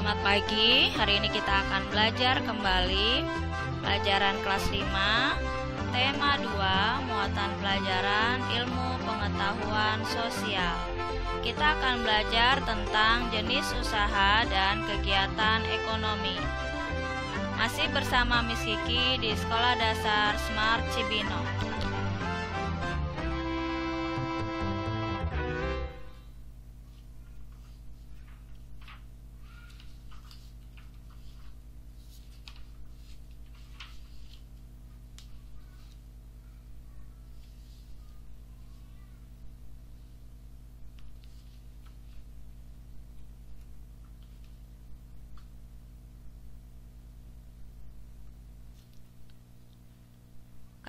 Selamat pagi, hari ini kita akan belajar kembali pelajaran kelas 5, tema 2, muatan pelajaran ilmu pengetahuan sosial. Kita akan belajar tentang jenis usaha dan kegiatan ekonomi. Masih bersama Miss Kiki di Sekolah Dasar Smart Cibinong.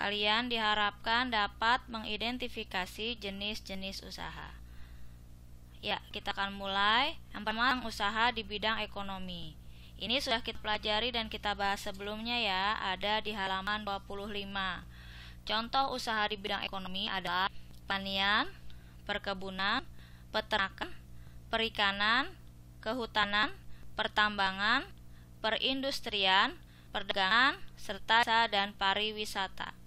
Kalian diharapkan dapat mengidentifikasi jenis-jenis usaha. Ya, kita akan mulai. Yang pertama, usaha di bidang ekonomi. Ini sudah kita pelajari dan kita bahas sebelumnya ya, ada di halaman 25. Contoh usaha di bidang ekonomi adalah pertanian, perkebunan, peternakan, perikanan, kehutanan, pertambangan, perindustrian, perdagangan, serta jasa dan pariwisata.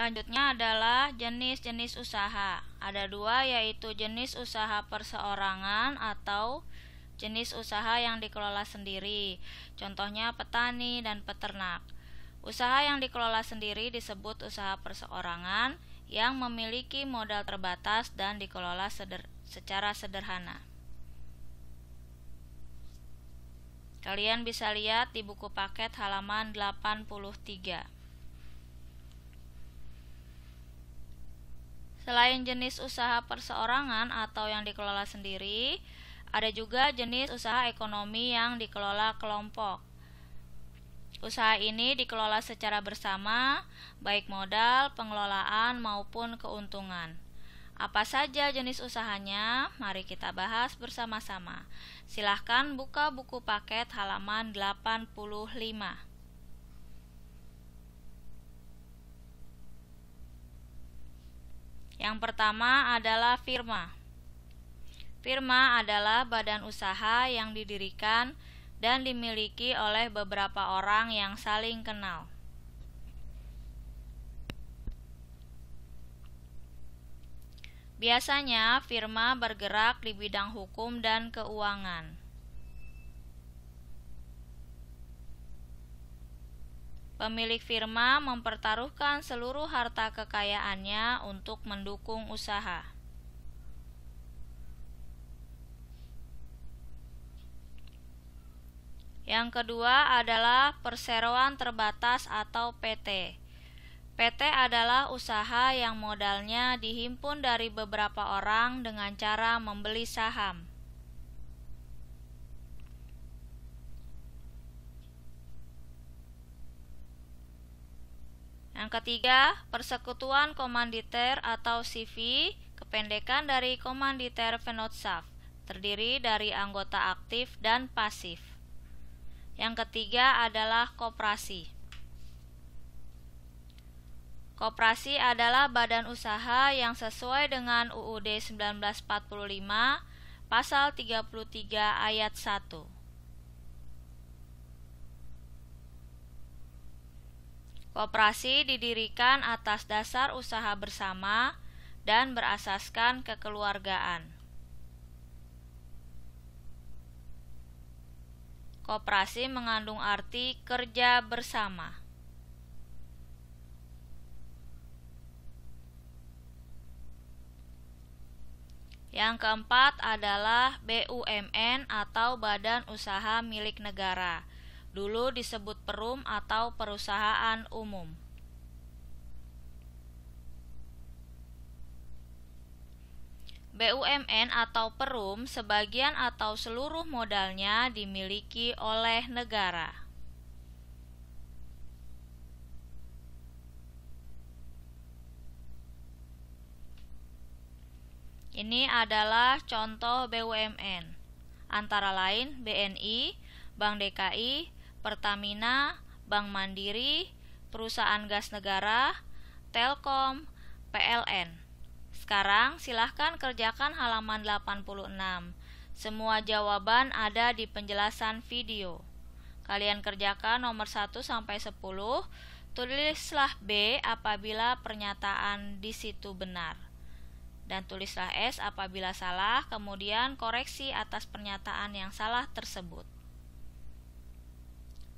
Selanjutnya adalah jenis-jenis usaha. Ada dua, yaitu jenis usaha perseorangan atau jenis usaha yang dikelola sendiri. Contohnya petani dan peternak. Usaha yang dikelola sendiri disebut usaha perseorangan yang memiliki modal terbatas dan dikelola secara sederhana. Kalian bisa lihat di buku paket halaman 83. Selain jenis usaha perseorangan atau yang dikelola sendiri, ada juga jenis usaha ekonomi yang dikelola kelompok. Usaha ini dikelola secara bersama, baik modal, pengelolaan, maupun keuntungan. Apa saja jenis usahanya? Mari kita bahas bersama-sama. Silahkan buka buku paket halaman 85. Yang pertama adalah firma. Firma adalah badan usaha yang didirikan dan dimiliki oleh beberapa orang yang saling kenal. Biasanya firma bergerak di bidang hukum dan keuangan. Pemilik firma mempertaruhkan seluruh harta kekayaannya untuk mendukung usaha. Yang kedua adalah perseroan terbatas atau PT. PT adalah usaha yang modalnya dihimpun dari beberapa orang dengan cara membeli saham. Yang ketiga, persekutuan komanditer atau CV, kependekan dari Komanditer Venotschaft, terdiri dari anggota aktif dan pasif. Yang ketiga adalah koperasi. Koperasi adalah badan usaha yang sesuai dengan UUD 1945, pasal 33 ayat 1. Koperasi didirikan atas dasar usaha bersama dan berasaskan kekeluargaan. Koperasi mengandung arti kerja bersama. Yang keempat adalah BUMN atau Badan Usaha Milik Negara. Dulu disebut Perum atau perusahaan umum. BUMN atau Perum sebagian atau seluruh modalnya dimiliki oleh negara. Ini adalah contoh BUMN, antara lain BNI, Bank DKI, Pertamina, Bank Mandiri, Perusahaan Gas Negara, Telkom, PLN. Sekarang silahkan kerjakan halaman 86. Semua jawaban ada di penjelasan video. Kalian kerjakan nomor 1 sampai 10. Tulislah B apabila pernyataan di situ benar. Dan tulislah S apabila salah, kemudian koreksi atas pernyataan yang salah tersebut.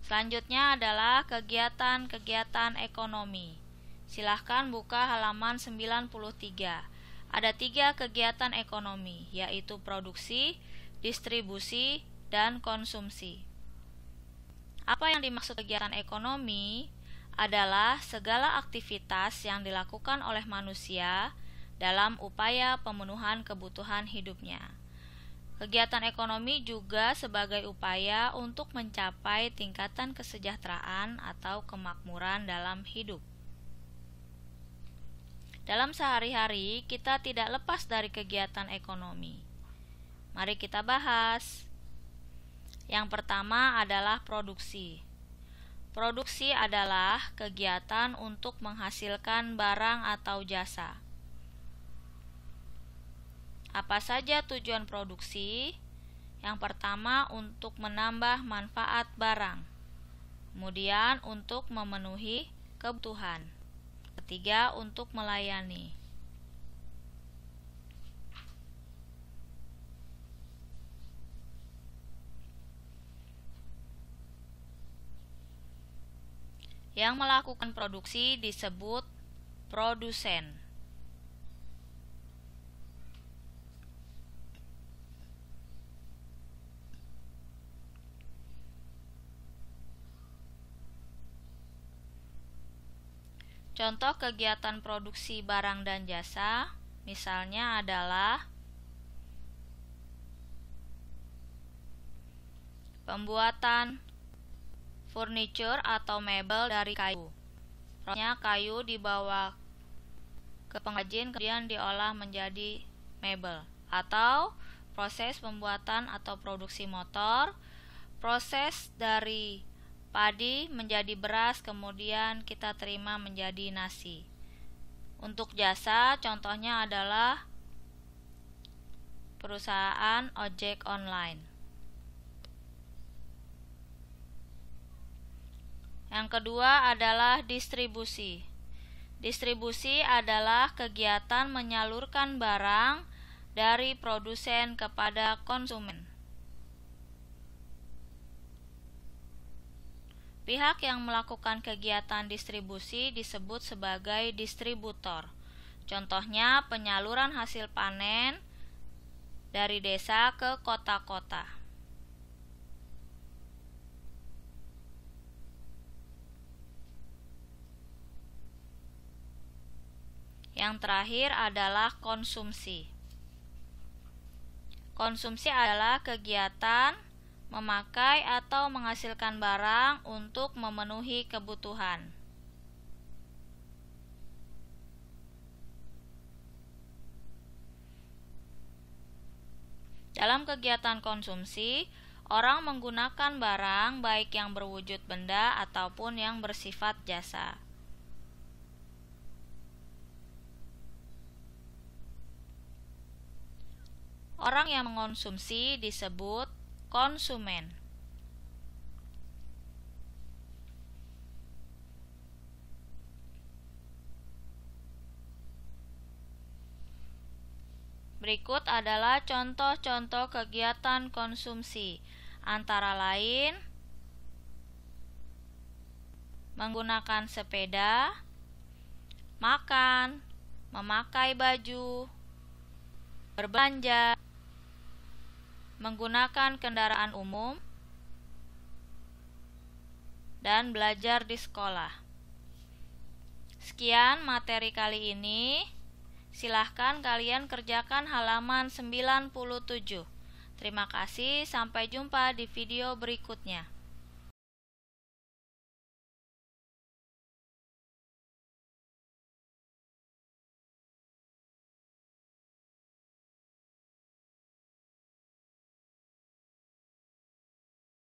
Selanjutnya adalah kegiatan-kegiatan ekonomi. Silahkan buka halaman 93. Ada 3 kegiatan ekonomi, yaitu produksi, distribusi, dan konsumsi. Apa yang dimaksud kegiatan ekonomi adalah segala aktivitas yang dilakukan oleh manusia dalam upaya pemenuhan kebutuhan hidupnya. Kegiatan ekonomi juga sebagai upaya untuk mencapai tingkatan kesejahteraan atau kemakmuran dalam hidup. Dalam sehari-hari, kita tidak lepas dari kegiatan ekonomi. Mari kita bahas. Yang pertama adalah produksi. Produksi adalah kegiatan untuk menghasilkan barang atau jasa. Apa saja tujuan produksi? Yang pertama, untuk menambah manfaat barang. Kemudian, untuk memenuhi kebutuhan. Ketiga, untuk melayani. Yang melakukan produksi disebut produsen. Contoh kegiatan produksi barang dan jasa, misalnya adalah pembuatan furniture atau mebel dari kayu. Prosesnya kayu dibawa ke pengrajin kemudian diolah menjadi mebel. Atau proses pembuatan atau produksi motor, proses dari padi menjadi beras kemudian kita terima menjadi nasi. Untuk jasa contohnya adalah perusahaan ojek online. Yang kedua adalah distribusi. Distribusi adalah kegiatan menyalurkan barang dari produsen kepada konsumen. Pihak yang melakukan kegiatan distribusi disebut sebagai distributor. Contohnya penyaluran hasil panen dari desa ke kota-kota. Yang terakhir adalah konsumsi. Konsumsi adalah kegiatan memakai atau menghasilkan barang untuk memenuhi kebutuhan. Dalam kegiatan konsumsi, orang menggunakan barang baik yang berwujud benda ataupun yang bersifat jasa. Orang yang mengonsumsi disebut konsumen. Berikut adalah contoh-contoh kegiatan konsumsi, antara lain menggunakan sepeda, makan, memakai baju, berbelanja, menggunakan kendaraan umum, dan belajar di sekolah. Sekian materi kali ini. Silahkan kalian kerjakan halaman 97. Terima kasih, sampai jumpa di video berikutnya.